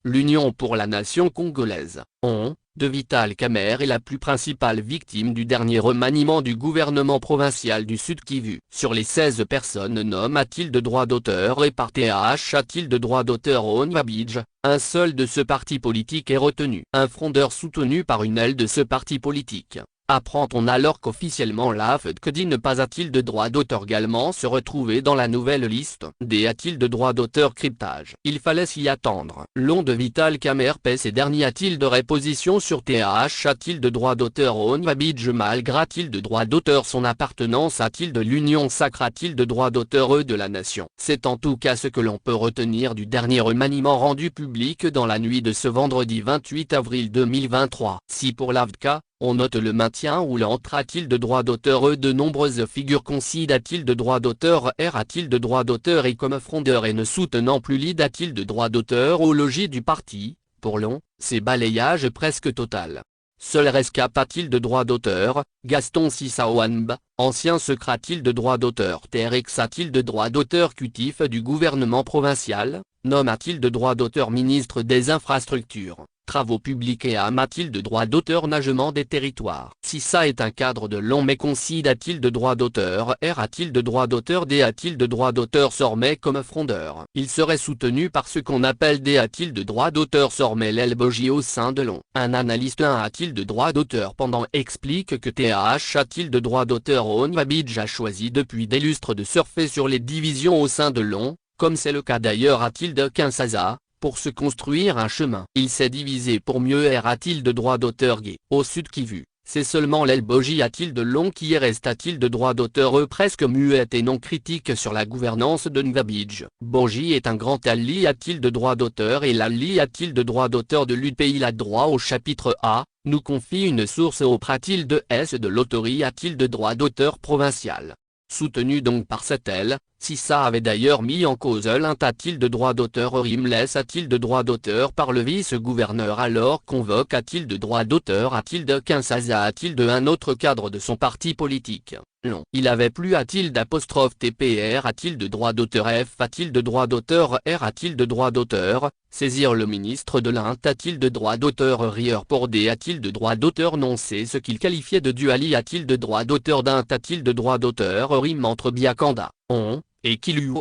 l'Union pour la nation congolaise, de Vital Kamerhe est la plus principale victime du dernier remaniement du gouvernement provincial du Sud Kivu. Sur les 16 personnes nommées a-t-il de droit d'auteur et par TAH a-t-il de droit d'auteur au Nvabidj, un seul de ce parti politique est retenu. Un frondeur soutenu par une aile de ce parti politique. Apprend-on alors qu'officiellement l'AFDC ne pas a-t-il de droit d'auteur également se retrouver dans la nouvelle liste des a-t-il de droit d'auteur cryptage. Il fallait s'y attendre. Long de Vital Kamerhe ces derniers a-t-il de réposition sur TAH a-t-il de droit d'auteur au Nvabidj malgré a-t-il de droit d'auteur son appartenance a-t-il de l'union sacre a-t-il de droit d'auteur de la nation. C'est en tout cas ce que l'on peut retenir du dernier remaniement rendu public dans la nuit de ce vendredi 28 avril 2023. Si pour l'AFDC, on note le maintien ou l'entre a-t-il de droit d'auteur de nombreuses figures concis a-t-il de droit d'auteur a-t-il de droit d'auteur et comme frondeur et ne soutenant plus lead a-t-il de droit d'auteur au logis du parti, pour long, c'est balayage presque total. Seul rescapé a-t-il de droit d'auteur, Gaston Sissaouanba, ancien secret a-t-il de droit d'auteur TRX a-t-il de droit d'auteur cutif du gouvernement provincial, nomme a-t-il de droit d'auteur ministre des infrastructures. Travaux publics et a-t-il de droit d'auteur nagement des territoires. Si ça est un cadre de long mais concis a-t-il de droit d'auteur a-t-il de droit d'auteur a-t-il de droit d'auteur Sormay comme frondeur. Il serait soutenu par ce qu'on appelle des a-t-il de droit d'auteur Sormay l'Elbogie au sein de long. Un analyste a-t-il de droit d'auteur pendant explique que TAH a-t-il de droit d'auteur au Nvabidj a choisi depuis des lustres de surfer sur les divisions au sein de long, comme c'est le cas d'ailleurs a-t-il de Kinshasa. Pour se construire un chemin. Il s'est divisé pour mieux a-t-il de droit d'auteur gay. Au Sud Kivu, c'est seulement l'Elbogie a-t-il de long qui reste a-t-il de droit d'auteur presque muette et non critique sur la gouvernance de Nvabidj. Boji est un grand allié a-t-il de droit d'auteur et l'allié a-t-il de droit d'auteur de l'UPI a droit au chapitre A, nous confie une source auprès a-t-il de S de l'autorie a-t-il de droit d'auteur provincial. Soutenu donc par cette aile, Sissa avait d'ailleurs mis en cause a-t-il de droit d'auteur Rimless a-t-il de droit d'auteur par le vice-gouverneur alors convoque a-t-il de droit d'auteur a-t-il de Kinshasa a-t-il de un autre cadre de son parti politique. Long. Il avait plus a-t-il d'apostrophe TPR a-t-il de droit d'auteur F a-t-il de droit d'auteur R a-t-il de droit d'auteur, saisir le ministre de l'Int a-t-il de droit d'auteur Rieur pour des a-t-il de droit d'auteur non c'est ce qu'il qualifiait de duali a-t-il de droit d'auteur d'Int a-t-il de droit d'auteur rime entre Biakanda, et Kilu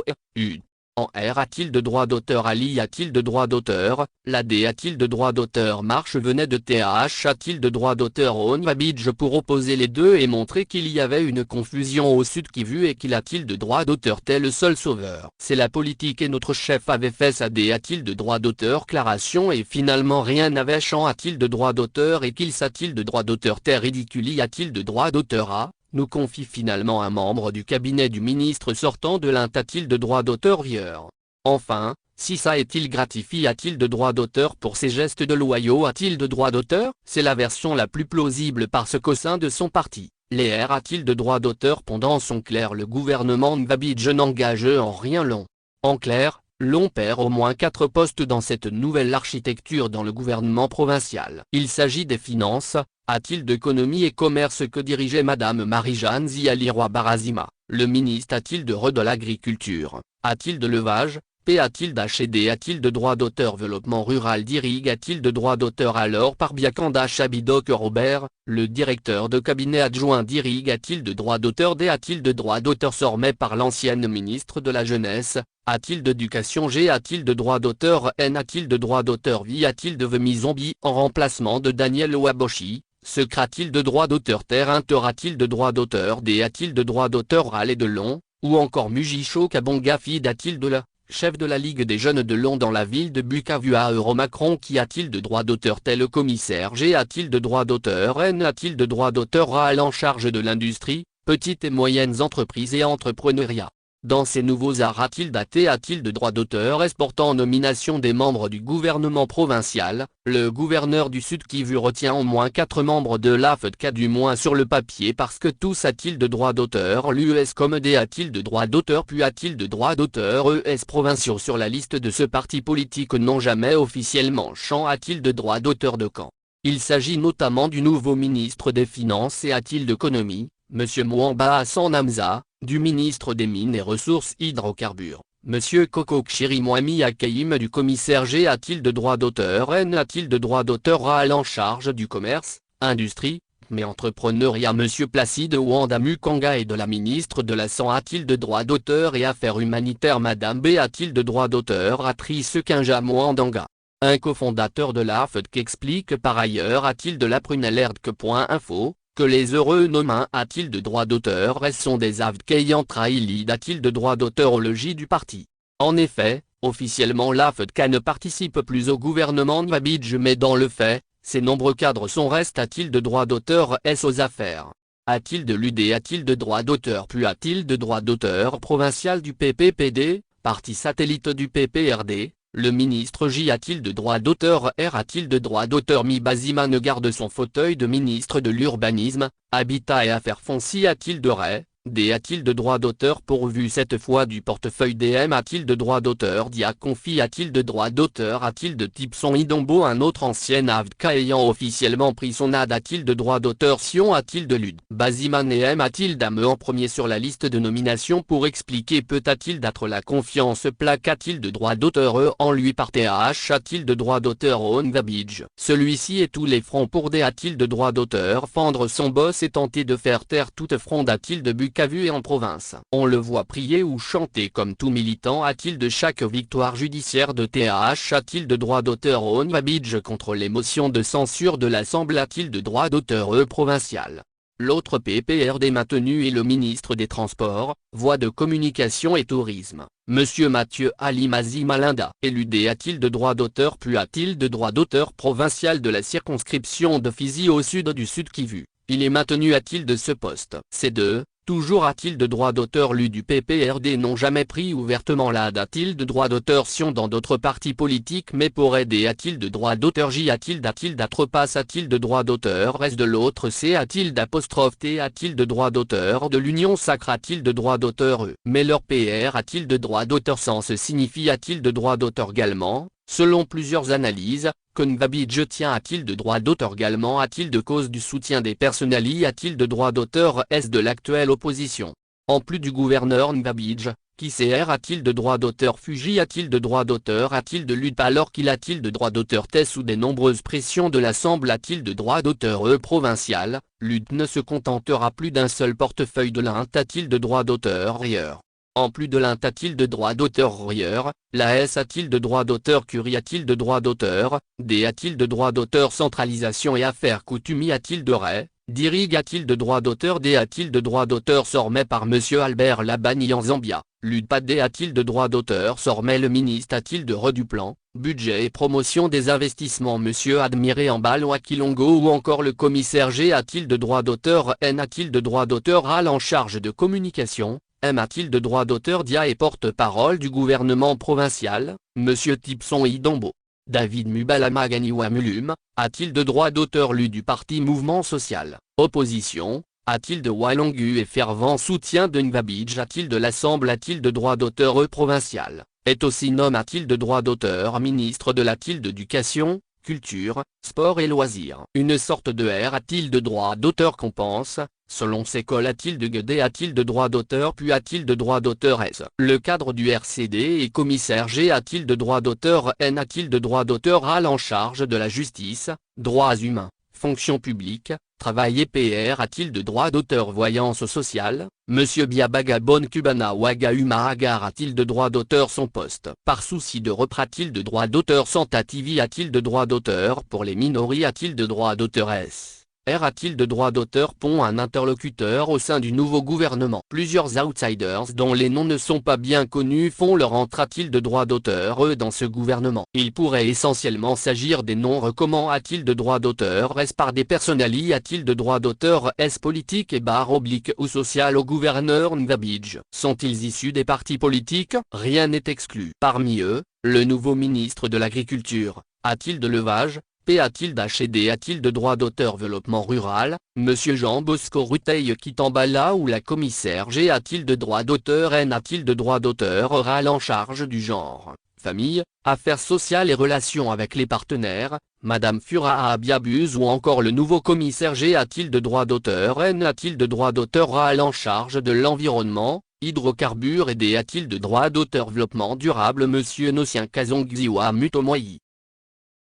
en R a-t-il de droit d'auteur Ali a-t-il de droit d'auteur, la D a-t-il de droit d'auteur Marche venait de TAH a-t-il de droit d'auteur au Nvabidj pour opposer les deux et montrer qu'il y avait une confusion au Sud Kivu et qu'il a-t-il de droit d'auteur tel le seul sauveur. C'est la politique et notre chef avait fait sa D a-t-il de droit d'auteur claration et finalement rien n'avait champ a-t-il de droit d'auteur et qu'il s'a-t-il de droit d'auteur terre ridicule a-t-il de droit d'auteur A nous confie finalement un membre du cabinet du ministre sortant de l'Int a-t-il de droit d'auteur Rieur. Enfin, Sissa est-il gratifié a-t-il de droit d'auteur pour ses gestes de loyaux a-t-il de droit d'auteur? C'est la version la plus plausible parce qu'au sein de son parti, les R a-t-il de droit d'auteur pendant son clair le gouvernement Nvabidj n'engage en rien long. En clair, l'on perd au moins 4 postes dans cette nouvelle architecture dans le gouvernement provincial. Il s'agit des finances, a-t-il d'économie et commerce que dirigeait Madame Marie-Jeanne Zialiroy Barazima, le ministre a-t-il de l'agriculture, a-t-il de l'élevage, P a-t-il d'HD a-t-il de droit d'auteur développement rural d'Irig a-t-il de droit d'auteur alors par Biakanda Chabidok Robert, le directeur de cabinet adjoint d'Irig a-t-il de droit d'auteur D a-t-il de droit d'auteur Sormay par l'ancienne ministre de la Jeunesse, a-t-il d'éducation G a-t-il de droit d'auteur N a-t-il de droit d'auteur V a-t-il de Vemizombi en remplacement de Daniel Waboshi, secret a-t-il de droit d'auteur Terre Inter a-t-il de droit d'auteur D a-t-il de droit d'auteur Ral et de Long, ou encore Mujicho Kabonga Fid a-t-il de la chef de la Ligue des jeunes de Long dans la ville de Bukavu à Euromacron qui a-t-il de droit d'auteur tel le commissaire G a-t-il de droit d'auteur N a-t-il de droit d'auteur Ral en charge de l'industrie, petites et moyennes entreprises et entrepreneuriat. Dans ces nouveaux arts a-t-il de droit d'auteur portant nomination des membres du gouvernement provincial, le gouverneur du Sud Kivu retient au moins 4 membres de l'AFDC du moins sur le papier parce que tous a-t-il de droit d'auteur l'US comme D a-t-il de droit d'auteur puis a-t-il de droit d'auteur ES provinciaux sur la liste de ce parti politique non jamais officiellement champ a-t-il de droit d'auteur de camp. Il s'agit notamment du nouveau ministre des Finances et a-t-il d'économie, M. Mwamba Hassan Hamza, du ministre des Mines et Ressources Hydrocarbures, Monsieur Koko Chirimwami Akaïm du commissaire G a-t-il de droit d'auteur N a-t-il de droit d'auteur A en charge du commerce, industrie, mais entrepreneuriat Monsieur Placide Wanda Mukanga et de la ministre de la Santé a-t-il de droit d'auteur et affaires humanitaires Madame B a-t-il de droit d'auteur Atrice Kinja Mwandanga, un cofondateur de l'AFDC explique par ailleurs a-t-il de la prunelerdque.info, que les heureux nomains a-t-il de droit d'auteur sont des AFDC ayant trahi l'ID a-t-il de droit d'auteur au logis du parti. En effet, officiellement l'AFDC ne participe plus au gouvernement Nwabidj mais dans le fait, ses nombreux cadres sont restent a-t-il de droit d'auteur aux affaires. A-t-il de l'UD a-t-il de droit d'auteur puis a-t-il de droit d'auteur provincial du PPPD, parti satellite du PPRD, le ministre J a-t-il de droit d'auteur R a-t-il de droit d'auteur Mi Bazima ne garde son fauteuil de ministre de l'Urbanisme, Habitat et Affaires foncières a-t-il de RAI, D a-t-il de droit d'auteur pourvu cette fois du portefeuille DM a-t-il de droit d'auteur Dia Confi a-t-il de droit d'auteur a-t-il de Tipson Idombo un autre ancien AFDC ayant officiellement pris son AD a-t-il de droit d'auteur Sion a-t-il de l'UD Baziman et M a-t-il d'âme en premier sur la liste de nomination pour expliquer peut a-t-il d'être la confiance plaque a-t-il de droit d'auteur E en lui par TH a-t-il de droit d'auteur On Nwabidj celui-ci et tous les fronts pour D a-t-il de droit d'auteur fendre son boss et tenter de faire taire toute fronde a-t-il de Bukavu et en province. On le voit prier ou chanter comme tout militant a-t-il de chaque victoire judiciaire de TH a-t-il de droit d'auteur On Nwabidj contre les motions de censure de l'Assemblée a-t-il de droit d'auteur provincial. L'autre PPRD maintenu est le ministre des Transports, Voies de Communication et Tourisme, Monsieur Mathieu Ali Mazi Malinda. Et l'UD a-t-il de droit d'auteur puis a-t-il de droit d'auteur provincial de la circonscription de Fizi au sud du Sud Kivu. Il est maintenu a-t-il de ce poste. Ces deux, toujours a-t-il de droit d'auteur l'U du PPRD n'ont jamais pris ouvertement l'AD a-t-il de droit d'auteur Sion dans d'autres partis politiques mais pour aider a-t-il de droit d'auteur J a-t-il d'Atrepas a-t-il de droit d'auteur S de l'autre C a-t-il d'apostrophe T a-t-il de droit d'auteur de l'Union Sacre a-t-il de droit d'auteur E mais leur PR a-t-il de droit d'auteur sans ce signifie a-t-il de droit d'auteur également. Selon plusieurs analyses, que Nwabidj tient a-t-il de droit d'auteur également a-t-il de cause du soutien des personnalités a-t-il de droit d'auteur S de l'actuelle opposition. En plus du gouverneur Nwabidj, qui CR a-t-il de droit d'auteur Fuji a-t-il de droit d'auteur a-t-il de lutte alors qu'il a-t-il de droit d'auteur T sous des nombreuses pressions de l'Assemblée a-t-il de droit d'auteur E provincial, lutte ne se contentera plus d'un seul portefeuille de l'Int a-t-il de droit d'auteur ailleurs. En plus de l'Int a-t-il de droit d'auteur ailleurs, la S a-t-il de droit d'auteur Curie a-t-il de droit d'auteur, D a-t-il de droit d'auteur centralisation et affaires coutumières a-t-il de RAI, Dirig a-t-il de droit d'auteur D a-t-il de droit d'auteur Sormay par Monsieur Albert Labani en Zambia, l'UDPA D a-t-il de droit d'auteur Sormay le ministre a-t-il de reduplan, budget et promotion des investissements Monsieur Admiré en Balois Kilongo ou encore le commissaire G a-t-il de droit d'auteur N a-t-il de droit d'auteur AL en charge de communication. M a-t-il de droit d'auteur Dia et porte-parole du gouvernement provincial, Monsieur Tipson Idombo. David Mubalama Ganiwa Mulum, a-t-il de droit d'auteur l'U du parti Mouvement Social, Opposition, a-t-il de Walongu et fervent soutien de Nwabidj a-t-il de l'Assemblée a-t-il de droit d'auteur provincial, est aussi nomme a-t-il de droit d'auteur ministre de la d'Éducation, Culture, Sport et Loisirs. Une sorte de R a-t-il de droit d'auteur qu'on pense, selon ses cols a-t-il de Guedé a-t-il de droit d'auteur puis a-t-il de droit d'auteur S. Le cadre du RCD et commissaire G a-t-il de droit d'auteur N a-t-il de droit d'auteur AL en charge de la justice, droits humains, fonction publique, travail et PR a-t-il de droit d'auteur voyance sociale, Monsieur Biabagabon Cubana Wagauma Agar a-t-il de droit d'auteur son poste. Par souci de repre a-t-il de droit d'auteur Santa TV a-t-il de droit d'auteur pour les minorités a-t-il de droit d'auteur S. R a-t-il de droit d'auteur pont un interlocuteur au sein du nouveau gouvernement. Plusieurs outsiders dont les noms ne sont pas bien connus font leur entrée a-t-il de droit d'auteur dans ce gouvernement. Il pourrait essentiellement s'agir des noms recommand a-t-il de droit d'auteur S par des personnalités a-t-il de droit d'auteur S politique et / ou social au gouverneur Nwabidj. Sont-ils issus des partis politiques? Rien n'est exclu. Parmi eux, le nouveau ministre de l'Agriculture, a-t-il de levage? P a-t-il d'HD a-t-il de droit d'auteur développement rural, Monsieur Jean Bosco Ruteil Kitambala ou la commissaire G a-t-il de droit d'auteur N a-t-il de droit d'auteur oral en charge du genre, famille, affaires sociales et relations avec les partenaires, Madame Furaha Abiabuz ou encore le nouveau commissaire G a-t-il de droit d'auteur N a-t-il de droit d'auteur oral en charge de l'environnement, Hydrocarbures et a-t-il de droit d'auteur développement durable Monsieur Nocien Kazongziwa Mutomoi.